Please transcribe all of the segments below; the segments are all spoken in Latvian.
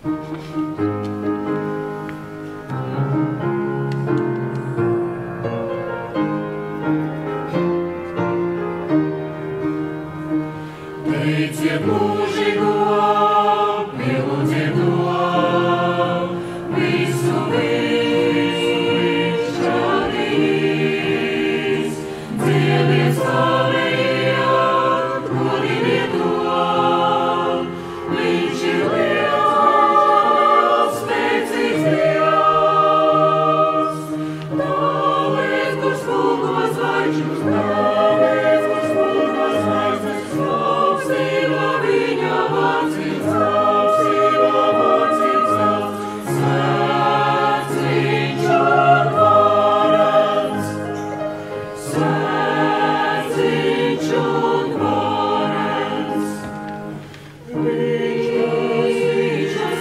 Teiciet mūžīgo, pielūdziet to, visu viņš radījis. Dziediet, slavējiet, godiniet to, viņš ir liels, spēcīgs Dievs. Tāliet, kur spulgo zvaigžņu, tāliet, kur spulgo zvaigžņu, slauksim viņa vārds ir celts, svēts viņš un varens, svēts viņš un varens. Viņš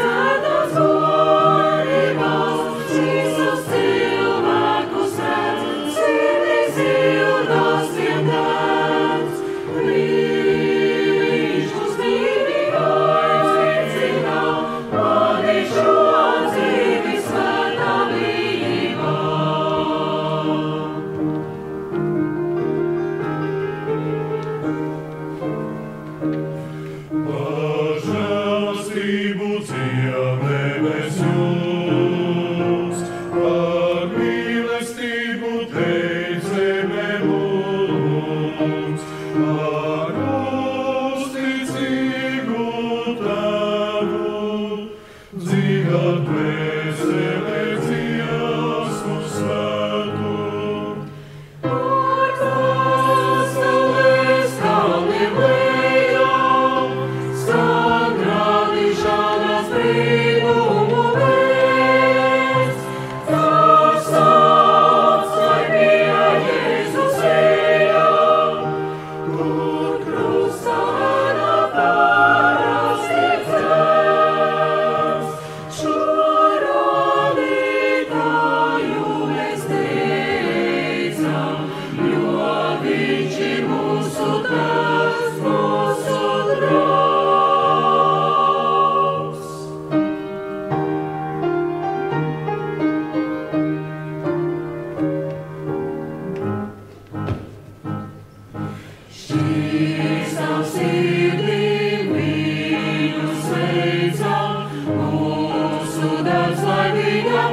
svētās godībās, visus cilvēkus redz, sirdīs ilgās tiem dēns. Viņš uz dzīvi aicina, mani šo dzīvi svētā bijībā. Par žēlastību dziedam debes jums, par mīlestību teic zeme mums, par uzticīgu Tēvu, dziedam dvēsele dziesmu svētu. Par pasaulēs kalniem lejām, skan radīšanas brīnumu vēsts. Tas tāds, lai bija Jēzus ejam, kur krustā parasti dzēs. Šo radītāju mēs teicam, jo viņš ir mūsu Tēvs, mūsu draugs. Šķīstam sirdīm viņu sveicam, mūsu darbs, lai viņam